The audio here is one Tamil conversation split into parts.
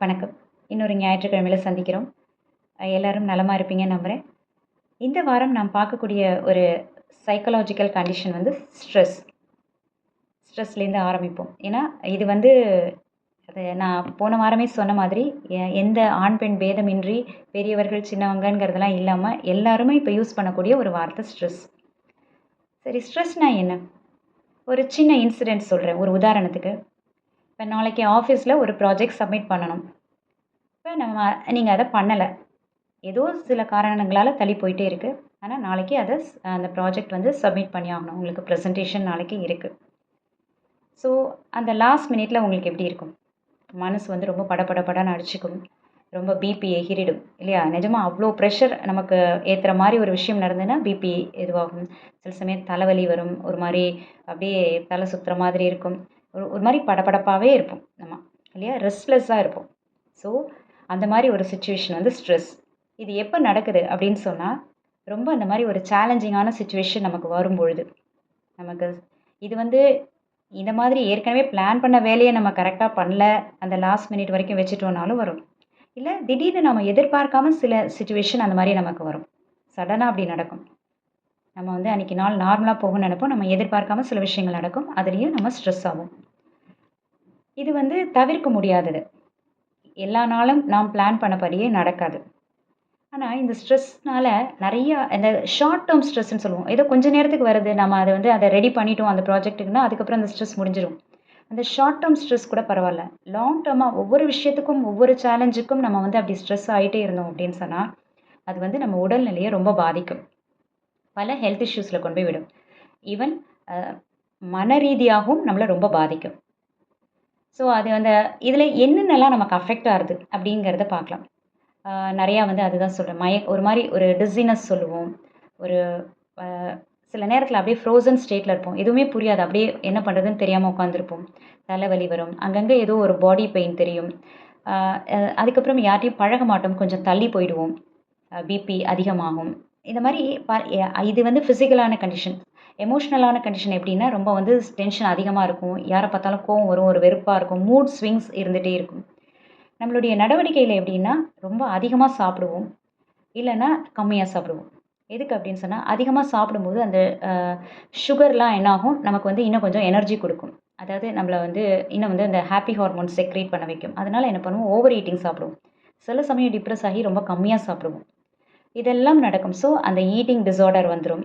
வணக்கம். இன்னொரு ஞாயிற்றுக்கிழமையில சந்திக்கிறோம். எல்லாரும் நலமா இருப்பீங்கன்னு நம்புறேன். இந்த வாரம் நாம் பார்க்கக்கூடிய ஒரு சைக்காலஜிக்கல் கண்டிஷன் வந்து ஸ்ட்ரெஸ். ஸ்ட்ரெஸ்லேருந்து ஆரம்பிப்போம். ஏன்னா, இது வந்து அது நான் போன வாரமே சொன்ன மாதிரி, எந்த ஆண், பெண் பேதமின்றி பெரியவர்கள், சின்னவங்கங்கிறதெல்லாம் இல்லாம எல்லாருமே இப்ப யூஸ் பண்ணக்கூடிய ஒரு வார்த்தை ஸ்ட்ரெஸ். சரி, ஸ்ட்ரெஸ்னா என்ன? ஒரு சின்ன இன்சிடென்ட் சொல்றேன். ஒரு உதாரணத்துக்கு. இப்ப நாளைக்கு ஆஃபீஸ்ல ஒரு ப்ராஜெக்ட் சப்மிட் பண்ணணும். இப்ப நீங்க அத பண்ணல. ஏதோ சில காரணங்களால தள்ளி போயிட்டே இருக்கு. ஆனா, நாளைக்கு அந்த ப்ராஜெக்ட் வந்து சப்மிட் பண்ணி ஆகணும். உங்களுக்கு ப்ரெசன்டேஷன் நாளைக்கு இருக்கு. ஸோ, அந்த லாஸ்ட் மினிட்ல உங்களுக்கு எப்படி இருக்கும்? மனசு வந்து ரொம்ப படபடன்னு அடிச்சுக்கும். ரொம்ப பிபி எகிறிடும் இல்லையா? நிஜமா அவ்ளோ ப்ரெஷர் நமக்கு ஏத்துற மாரி ஒரு விஷயம் நடந்ததுன்னா, பிபி இதுவாகும். சில சமயம் தலைவலி வரும். ஒரு மாரி அப்படியே தலை சுத்துற மாதிரி இருக்கும். ஒரு ஒரு மாரி படபடப்பாவே இருப்போம் நம்ம. இல்லையா? ரெஸ்ட்லெஸ்ஸா இருப்போம். ஸோ, அந்த மாரி ஒரு சிச்சுவேஷன் வந்து ஸ்ட்ரெஸ். இது எப்ப நடக்குது அப்படின்னு சொன்னா, ரொம்ப அந்த மாரி ஒரு சேலஞ்சிங்கான சிச்சுவேஷன் நமக்கு வரும்பொழுது. நமக்கு இது வந்து இந்த மாதிரி ஏற்கனவே பிளான் பண்ண வேலைய நம்ம கரெக்ட்டா பண்ணல, அந்த லாஸ்ட் மினிட் வரைக்கும் வச்சுட்டோம்னாலும் வரும். இல்ல திடீர்னு நம்ம எதிர்பார்க்காம சில சிச்சுவேஷன் அந்த மாரி நமக்கு வரும். சடனா அப்படி நடக்கும். நம்ம வந்து அன்னைக்கு நாள் நார்மலா போகும்னு நெனைப்போம். நம்ம எதிர்பார்க்காம சில விஷயங்கள் நடக்கும். அதுலயும் நம்ம ஸ்ட்ரெஸ் ஆவோம். இது வந்து தவிர்க்க முடியாதது. எல்லா நாளும் நாம் பிளான் பண்ணபடியே நடக்காது. ஆனா, இந்த ஸ்ட்ரெஸ்னால நெறைய இந்த ஷார்ட் டெர்ம் ஸ்ட்ரெஸ்ன்னு சொல்லுவோம். ஏதோ கொஞ்ச நேரத்துக்கு வருது. நம்ம அத ரெடி பண்ணிட்டோம் அந்த ப்ராஜெக்ட்டுக்குன்னா, அதுக்கப்புறம் அந்த ஸ்ட்ரெஸ் முடிஞ்சிரும். அந்த ஷார்ட் டெர்ம் ஸ்ட்ரெஸ் கூட பரவால்ல. லாங் டெர்மா ஒவ்வொரு விஷயத்துக்கும், ஒவ்வொரு சேலஞ்சுக்கும் நம்ம வந்து அப்படி ஸ்ட்ரெஸ் ஆயிட்டே இருந்தோம் அப்படின்னு சொன்னா, அது வந்து நம்ம உடல்நிலைய ரொம்ப பாதிக்கும். பல ஹெல்த் இஷ்யூஸ்ல கொண்டு போய் விடும். ஈவன் அ மன ரீதியாகவும் நம்மள ரொம்ப பாதிக்கும். ஸோ, அது அந்த இதில என்னென்னலாம் நமக்கு அஃபெக்ட் ஆகுது அப்படிங்கிறத பார்க்கலாம். நெறையா வந்து அதுதான் சொல்றேன். ஒரு மாரி ஒரு டிஸினஸ் சொல்லுவோம். ஒரு அ சில நேரத்தில அப்படியே ஃப்ரோசன் ஸ்டேட்ல இருப்போம். எதுவுமே புரியாது. அப்படியே என்ன பண்ணுறதுன்னு தெரியாம உட்காந்துருப்போம். தலைவலி வரும். அங்கங்க ஏதோ ஒரு பாடி பெயின் தெரியும். அ அ அதுக்கப்புறம் யார்ட்டயும் பழக மாட்டோம். கொஞ்சம் தள்ளி போயிடுவோம். பிபி அதிகமாகும். இந்த மாரி இது வந்து ஃபிசிக்கலான கண்டிஷன். எமோஷனலான கண்டிஷன் எப்படின்னா, ரொம்ப வந்து டென்ஷன் அதிகமா இருக்கும். யார பார்த்தாலும் கோவம் வரும். ஒரு வெறுப்பா இருக்கும். மூட் ஸ்விங்ஸ் இருந்துட்டே இருக்கும். நம்மளுடைய நடவடிக்கையில எப்படின்னா, ரொம்ப அதிகமா சாப்பிடுவோம். இல்லன்னா கம்மியா சாப்பிடுவோம். எதுக்கு அப்படின்னு சொன்னா, அதிகமா சாப்பிடும்போது அந்த அ சுகர்லாம் என்னாகும், நமக்கு வந்து இன்னும் கொஞ்சம் எனர்ஜி குடுக்கும். அதாவது நம்மள வந்து இன்னும் வந்து அந்த ஹாப்பி ஹார்மோன்ஸ் செக்ரீட் பண்ண வைக்கும். அதனால என்ன பண்ணுவோம், ஓவர் ஈட்டிங் சாப்பிடுவோம். சில சமயம் டிப்ரஸ் ஆகி ரொம்ப கம்மியா சாப்பிடுவோம். இதெல்லாம் நடக்கும். ஸோ, அந்த ஈட்டிங் டிஸார்டர் வந்துரும்.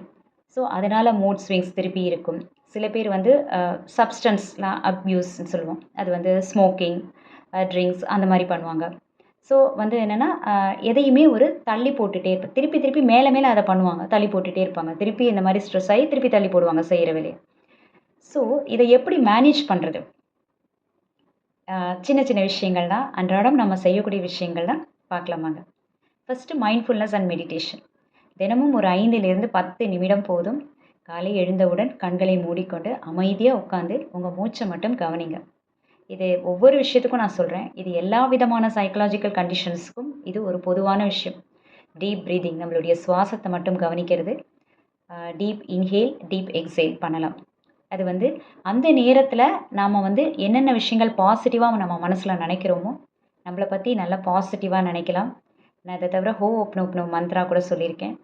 ஸோ, அதனால மூட் ஸ்விங்ஸ் திருப்பி இருக்கும். சில பேர் வந்து சப்ஸ்டன்ஸ்லாம் அப்யூஸ்ன்னு சொல்லுவோம். அது வந்து ஸ்மோக்கிங், ட்ரிங்க்ஸ் அந்த மாரி பண்ணுவாங்க. ஸோ, வந்து என்னன்னா, எதையுமே ஒரு தள்ளி போட்டுட்டே திருப்பி திருப்பி மேல மேல அத பண்ணுவாங்க. தள்ளி போட்டுட்டே இருப்பாங்க. திருப்பி இந்த மாரி ஸ்ட்ரெஸ் ஆயி திருப்பி தள்ளி போடுவாங்க செய்ற வேலைய. ஸோ, இத எப்படி மேனேஜ் பண்றது? அ சின்ன சின்ன விஷயங்கள் தான். அன்றாடம் நம்ம செய்யக்கூடிய விஷயங்கள் தான் பார்க்கலாம் வாங்க. First mindfulness and meditation. தினமும் ஒரு 5லிருந்து 10 நிமிடம் போதும். காலை எழுந்தவுடன் கண்களை மூடிக்கொண்டு அமைதியா உட்கார்ந்து உங்க மூச்ச மட்டும் கவனிங்க. இது ஒவ்வொரு விஷயத்துக்கும் நான் சொல்றேன். இது எல்லா விதமான சைக்காலஜிக்கல் கண்டிஷன்ஸ்க்கும் இது ஒரு பொதுவான விஷயம். டீப் பிரீத்திங் நம்மளுடைய சுவாசத்த மட்டும் கவனிக்கிறது. டீப் இன்ஹேல், டீப் எக்ஸேல் பண்ணலாம். அது வந்து அந்த நேரத்தில நாம வந்து என்னென்ன விஷயங்கள் பாசிட்டிவா நம்ம மனசுல நெனைக்கிறோமோ, நம்மள பத்தி நல்லா பாசிட்டிவா நெனைக்கலாம். நான் இத தவிர ஹோஓப்னோப்னோ மந்த்ரா கூட சொல்லியிருக்கேன்.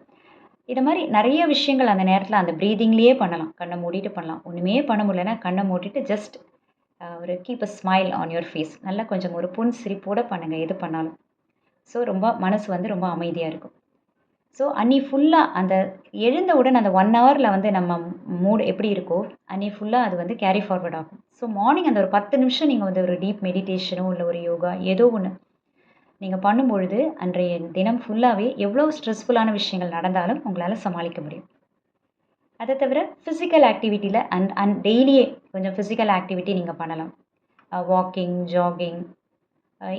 இது மாரி நெறைய விஷயங்கள் அந்த நேரத்தில அந்த பிரீதிங்லயே பண்ணலாம். கண்ண மூடிட்டு பண்ணலாம். ஒண்ணுமே பண்ண முடியலன்னா கண்ண மூடிட்டு ஜஸ்ட் ஒரு keep a smile on your face. நல்லா கொஞ்சம் ஒரு புன்சிரிப்போட பண்ணுங்க எது பண்ணாலும். ஸோ ரொம்ப மனசு வந்து ரொம்ப அமைதியா இருக்கும். ஸோ அன்னி ஃபுல்லா அந்த எழுந்தவுடன் அந்த 1 ஹவர்ல வந்து நம்ம மூட் எப்படி இருக்கோ, அன்னி ஃபுல்லா அது வந்து கேரி ஃபார்வர்ட் ஆகும். ஸோ மார்னிங் அந்த ஒரு 10 நிமிஷம் நீங்க வந்து ஒரு டீப் மெடிடேஷனோ, இல்ல ஒரு யோகா ஏதோ ஒண்ணு நீங்க பண்ணும்பொழுது, அன்றைய தினம் ஃபுல்லாவே எவ்வளோ ஸ்ட்ரெஸ்ஃபுல்லான விஷயங்கள் நடந்தாலும் உங்களால சமாளிக்க முடியும். அத தவிர பிசிக்கல் ஆக்டிவிட்டில அண்ட் அண்ட் டெய்லியே கொஞ்சம் பிசிக்கல் ஆக்டிவிட்டி நீங்க பண்ணலாம். வாக்கிங், ஜாகிங்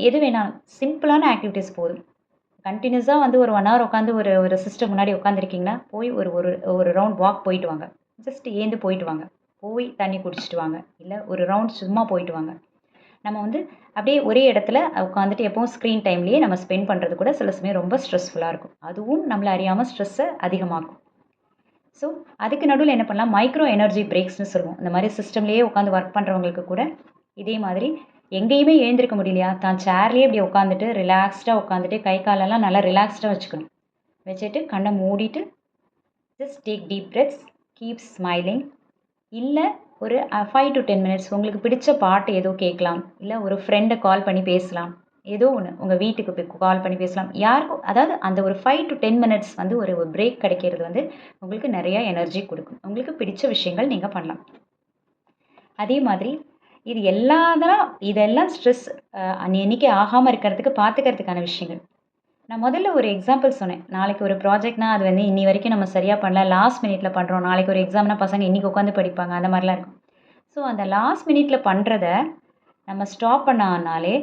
எது வேணாலும் சிம்பிளான ஆக்டிவிட்டீஸ் போதும். கன்டினியூஸா வந்து ஒரு 1 ஹவர் உட்காந்து ஒரு ஒரு சிஸ்டம் முன்னாடி உட்காந்துருக்கீங்கன்னா, போய் ஒரு ஒரு ஒரு ரவுண்ட் வாக் போயிட்டு வாங்க. ஜஸ்ட் ஏந்து போயிட்டு வாங்க. போய் தண்ணி குடிச்சிட்டு வாங்க. இல்ல ஒரு ரவுண்ட் சும்மா போயிட்டு வாங்க. நம்ம வந்து அப்படியே ஒரே இடத்துல உட்காந்துட்டு எப்பவும் ஸ்க்ரீன் டைம்லேயே நம்ம ஸ்பெண்ட் பண்ணுறது கூட சில சமயம் ரொம்ப ஸ்ட்ரெஸ்ஃபுல்லாக இருக்கும். அதுவும் நம்மள அறியாமல் ஸ்ட்ரெஸ்ஸை அதிகமாக்கும். ஸோ அதுக்கு நடுவில் என்ன பண்ணலாம், மைக்ரோ எனர்ஜி பிரேக்ஸ்னு சொல்லுவோம். இந்த மாதிரி சிஸ்டம்லேயே உட்காந்து ஒர்க் பண்ணுறவங்களுக்கு கூட இதே மாதிரி எங்கேயுமே எழுந்திருக்க முடியலையா, தான் சேர்லேயே இப்படி உட்காந்துட்டு ரிலாக்ஸ்டாக உட்காந்துட்டு கை காலெல்லாம் நல்லா ரிலாக்ஸ்டாக வச்சுக்கணும். வச்சுட்டு கண்ணை மூடிட்டு just take deep breaths, keep smiling. இல்லை ஒரு 5 to 10 மினிட்ஸ் உங்களுக்கு பிடிச்ச பாட்டு ஏதோ கேட்கலாம். இல்லை ஒரு ஃப்ரெண்டை கால் பண்ணி பேசலாம். ஏதோ ஒன்று உங்கள் வீட்டுக்கு போய் கால் பண்ணி பேசலாம். யாருக்கும் அதாவது அந்த ஒரு 5 to 10 மினிட்ஸ் வந்து ஒரு பிரேக் கிடைக்கிறது வந்து உங்களுக்கு நிறையா எனர்ஜி கொடுக்கும். உங்களுக்கு பிடிச்ச விஷயங்கள் நீங்கள் பண்ணலாம். அதே மாதிரி இது இதெல்லாம் ஸ்ட்ரெஸ் அன்னைக்கு ஆகாமல் இருக்கிறதுக்கு பார்த்துக்கிறதுக்கான விஷயங்கள். நான் முதல்ல ஒரு எக்ஸாம்பிள் சொன்னேன். நாளைக்கு ஒரு ப்ராஜெக்ட்னா அது வந்து இன்னி வரைக்கும் நம்ம சரியாக பண்ணல, லாஸ்ட் மினிட்ல பண்ணுறோம். நாளைக்கு ஒரு எக்ஸாம்னா பசங்க இன்றைக்கி உட்காந்து படிப்பாங்க, அந்த மாதிரிலாம் இருக்கும். ஸோ அந்த லாஸ்ட் மினிட்ல பண்ணுறத நம்ம ஸ்டாப் பண்ணாலே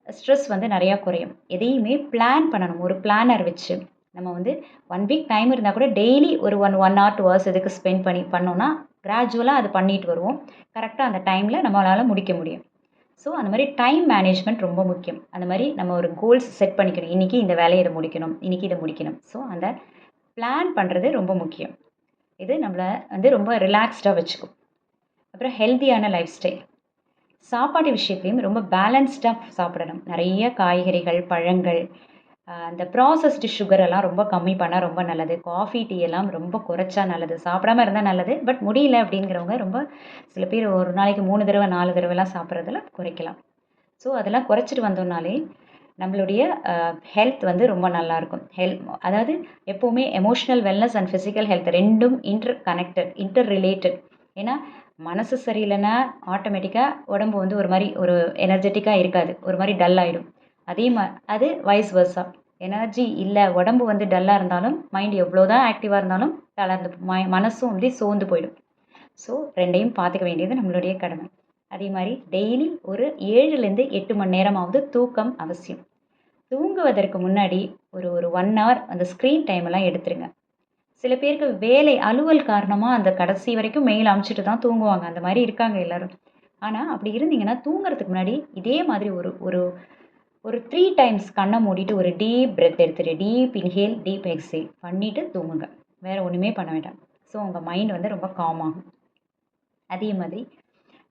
ஸ்ட்ரெஸ் வந்து நிறையா குறையும். எதையுமே பிளான் பண்ணணும். ஒரு பிளானர் வச்சு நம்ம வந்து 1 வீக் டைம் இருந்தால் கூட டெய்லி ஒரு 1 hour 2 hours இதுக்கு ஸ்பெண்ட் பண்ணோன்னா கிராஜுவலாக அது பண்ணிட்டு வருவோம். கரெக்டாக அந்த டைமில் நம்மளால் முடிக்க முடியும். ஸோ அந்த மாதிரி டைம் மேனேஜ்மெண்ட் ரொம்ப முக்கியம். அந்த மாதிரி நம்ம ஒரு கோல்ஸ் செட் பண்ணிக்கணும். இன்றைக்கி இந்த வேலையை இதை முடிக்கணும், இன்றைக்கி இதை முடிக்கணும். ஸோ அந்த பிளான் பண்ணுறது ரொம்ப முக்கியம். இது நம்மளை வந்து ரொம்ப ரிலாக்ஸ்டாக வச்சுக்கும். அப்புறம் ஹெல்த்தியான லைஃப் ஸ்டைல். சாப்பாடு விஷயத்துலையும் ரொம்ப பேலன்ஸ்டாக சாப்பிடணும். நிறைய காய்கறிகள், பழங்கள், அந்த ப்ராசஸ்டு சுகரெல்லாம் ரொம்ப கம்மி பண்ணால் ரொம்ப நல்லது. காஃபி, டீ எல்லாம் ரொம்ப குறைச்சா நல்லது. சாப்பிடாம இருந்தால் நல்லது. பட் முடியல அப்படிங்கிறவங்க ரொம்ப சில பேர் ஒரு நாளைக்கு 3 தடவை 4 தடவைலாம் சாப்பிட்றதுல குறைக்கலாம். ஸோ அதெல்லாம் குறைச்சிட்டு வந்தோம்னாலே நம்மளுடைய ஹெல்த் வந்து ரொம்ப நல்லாயிருக்கும். அதாவது எப்போவுமே emotional wellness and physical health ரெண்டும் இன்டர் ரிலேட்டட். ஏன்னா மனசு சரியில்லைன்னா ஆட்டோமேட்டிக்காக உடம்பு வந்து ஒரு மாதிரி ஒரு எனர்ஜெட்டிக்காக இருக்காது, ஒரு மாதிரி டல் ஆகிடும். அது வைஸ் வர்ஸா. எனர்ஜி இல்லை, உடம்பு வந்து டல்லாக இருந்தாலும் மைண்ட் எவ்வளோ தான் ஆக்டிவாக இருந்தாலும் தளர்ந்து மனசும் வந்து சோர்ந்து போயிடும். ஸோ ரெண்டையும் பார்த்துக்க வேண்டியது நம்மளுடைய கடமை. அதே மாதிரி டெய்லி ஒரு 7லேருந்து 8 மணி நேரமாவது தூக்கம் அவசியம். தூங்குவதற்கு முன்னாடி ஒரு 1 hour அந்த ஸ்க்ரீன் டைமெல்லாம் எடுத்துருங்க. சில பேருக்கு அலுவல் காரணமாக அந்த கடைசி வரைக்கும் மெயில் அனுப்பிச்சிட்டு தான் தூங்குவாங்க. அந்த மாதிரி இருக்காங்க எல்லோரும். ஆனால் அப்படி இருந்தீங்கன்னா தூங்குறதுக்கு முன்னாடி இதே மாதிரி ஒரு 3 times கண்ணை மூடிட்டு ஒரு டீப் பிரெத் எடுத்துட்டு டீப் இன்ஹேல் டீப் எக்ஸேல் பண்ணிவிட்டு தூங்குங்க. வேறு ஒன்றுமே பண்ண வேண்டாம். ஸோ உங்கள் மைண்ட் வந்து ரொம்ப காம் ஆகும். அதே மாதிரி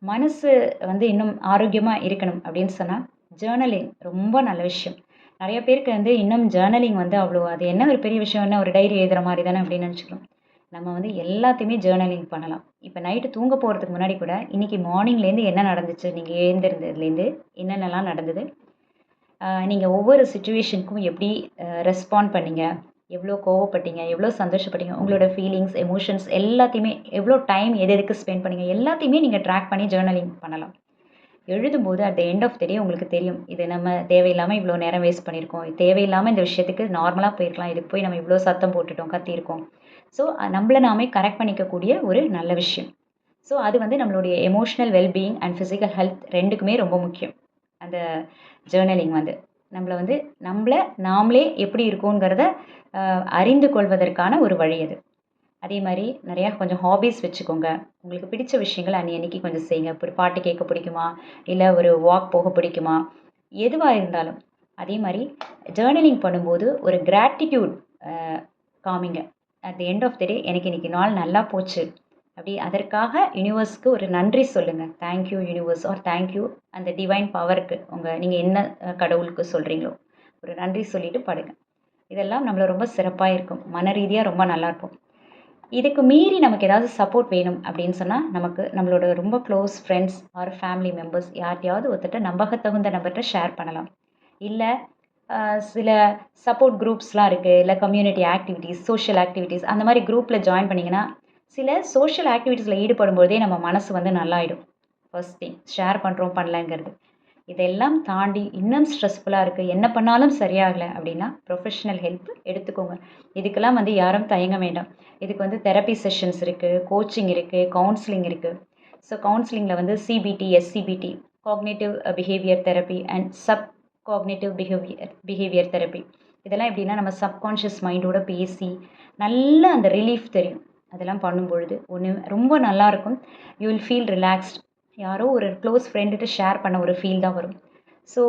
மனசு வந்து இன்னும் ஆரோக்கியமாக இருக்கணும் அப்படின்னு சொன்னால் ஜேர்னலிங் ரொம்ப நல்ல விஷயம். நிறைய பேருக்கு வந்து இன்னும் ஜேர்னலிங் வந்து அவ்வளோ அது என்ன ஒரு பெரிய விஷயம், என்ன ஒரு டைரி எழுதுகிற மாதிரி தானே அப்படின்னு நினச்சிக்கிறோம். நம்ம வந்து எல்லாத்தையுமே ஜேர்னலிங் பண்ணலாம். இப்போ நைட்டு தூங்க போகிறதுக்கு முன்னாடி கூட இன்றைக்கி மார்னிங்லேருந்து என்ன நடந்துச்சு, நீங்கள் எழுந்திருந்ததுலேருந்து என்னென்னலாம் நடந்தது, நீங்கள் ஒவ்வொரு சிச்சுவேஷனுக்கும் எப்படி ரெஸ்பாண்ட் பண்ணீங்க, எவ்வளோ கோவப்பட்டீங்க, எவ்வளோ சந்தோஷப்பட்டீங்க, உங்களோட ஃபீலிங்ஸ், எமோஷன்ஸ் எல்லாத்தையுமே எவ்வளோ டைம் எதுக்கு ஸ்பெண்ட் பண்ணீங்க எல்லாத்தையுமே நீங்கள் ட்ராக் பண்ணி ஜேர்னலிங் பண்ணலாம். எழுதும்போது at the end of the day உங்களுக்கு தெரியும், இது நம்ம தேவையில்லாமல் இவ்வளோ நேரம் வேஸ்ட் பண்ணியிருக்கோம், தேவையில்லாமல் இந்த விஷயத்துக்கு நார்மலாக போயிருக்கலாம், இதுக்கு போய் நம்ம இவ்வளோ சத்தம் போட்டுட்டோம், கத்தியிருக்கோம். ஸோ நம்மளை நாமே கரெக்ட் பண்ணிக்கக்கூடிய ஒரு நல்ல விஷயம். ஸோ அது வந்து நம்மளுடைய emotional wellbeing and physical health ரெண்டுக்குமே ரொம்ப முக்கியம். அந்த ஜேர்னலிங் வந்து நம்மளை நாமளே எப்படி இருக்கோங்கிறத அறிந்து கொள்வதற்கான ஒரு வழி அது. அதே மாதிரி நிறையா கொஞ்சம் ஹாபீஸ் வச்சுக்கோங்க. உங்களுக்கு பிடிச்ச விஷயங்கள் அன்னைக்கு கொஞ்சம் செய்யுங்க. ஒரு பாட்டு கேட்க பிடிக்குமா, இல்லை ஒரு வாக் போக பிடிக்குமா, எதுவாக இருந்தாலும். அதே மாதிரி ஜேர்னலிங் பண்ணும்போது ஒரு கிராட்டிடியூட் காமிங்க. At the end of the day எனக்கு இன்றைக்கி நாள் நல்லா போச்சு அப்படி அதற்காக யூனிவர்ஸ்க்கு ஒரு நன்றி சொல்லுங்கள். தேங்க்யூ யூனிவர்ஸ் ஆர் தேங்க்யூ அந்த டிவைன் பவருக்கு, நீங்கள் என்ன கடவுளுக்கு சொல்கிறீங்களோ ஒரு நன்றி சொல்லிவிட்டு படுங்க. இதெல்லாம் நம்மளை ரொம்ப சிறப்பாக இருக்கும், மன ரீதியாக ரொம்ப நல்லாயிருக்கும். இதுக்கு மீறி நமக்கு ஏதாவது சப்போர்ட் வேணும் அப்படின்னு சொன்னால் நம்மளோட ரொம்ப close friends or family members யார்ட்டையாவது ஒருத்தட்ட நம்பகத்தகுந்த நபர்கிட்ட ஷேர் பண்ணலாம். இல்லை சில சப்போர்ட் குரூப்ஸ்லாம் இருக்குது, இல்லை கம்யூனிட்டி ஆக்டிவிட்டீஸ், சோஷியல் ஆக்டிவிட்டீஸ் அந்த மாதிரி குரூப்பில் ஜாயின் பண்ணிங்கன்னா சில சோஷியல் ஆக்டிவிட்டீஸில் ஈடுபடும்போதே நம்ம மனசு வந்து நல்லாயிடும். ஃபர்ஸ்ட் திங் ஷேர் பண்ணுறோம் பண்ணலங்கிறது. இதெல்லாம் தாண்டி இன்னும் ஸ்ட்ரெஸ்ஃபுல்லாக இருக்குது, என்ன பண்ணாலும் சரியாகலை அப்படின்னா ப்ரொஃபஷ்னல் ஹெல்ப் எடுத்துக்கோங்க. இதுக்கெல்லாம் வந்து யாரும் தயங்க வேண்டாம். இதுக்கு வந்து தெரப்பி செஷன்ஸ் இருக்குது, கோச்சிங் இருக்குது, கவுன்சிலிங் இருக்குது. ஸோ கவுன்சிலிங்கில் வந்து CBT, SCBT, cognitive behaviour therapy and sub cognitive behaviour therapy. இதெல்லாம் எப்படின்னா நம்ம சப்கான்ஷியஸ் மைண்டோட பேசி நல்ல அந்த ரிலீஃப் தெரியும். அதெல்லாம் பண்ணும்பொழுது ரொம்ப நல்லாயிருக்கும். You will feel relaxed. யாரோ ஒரு க்ளோஸ் ஃப்ரெண்டுகிட்ட ஷேர் பண்ண ஒரு ஃபீல் தான் வரும். ஸோ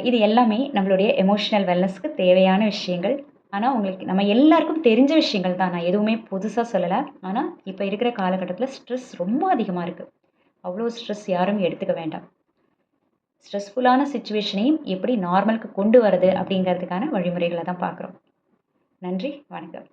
இது எல்லாமே நம்மளுடைய எமோஷ்னல் வெல்னஸ்க்கு தேவையான விஷயங்கள். ஆனால் நம்ம எல்லாருக்கும் தெரிஞ்ச விஷயங்கள் தான், நான் எதுவுமே புதுசாக சொல்லலை. ஆனால் இப்போ இருக்கிற காலகட்டத்தில் ஸ்ட்ரெஸ் ரொம்ப அதிகமாக இருக்குது. அவ்வளோ ஸ்ட்ரெஸ் யாரும் எடுத்துக்க வேண்டாம். ஸ்ட்ரெஸ்ஃபுல்லான சுச்சுவேஷனையும் எப்படி நார்மலுக்கு கொண்டு வரது அப்படிங்கிறதுக்கான வழிமுறைகளை தான் பார்க்குறோம். நன்றி, வணக்கம்.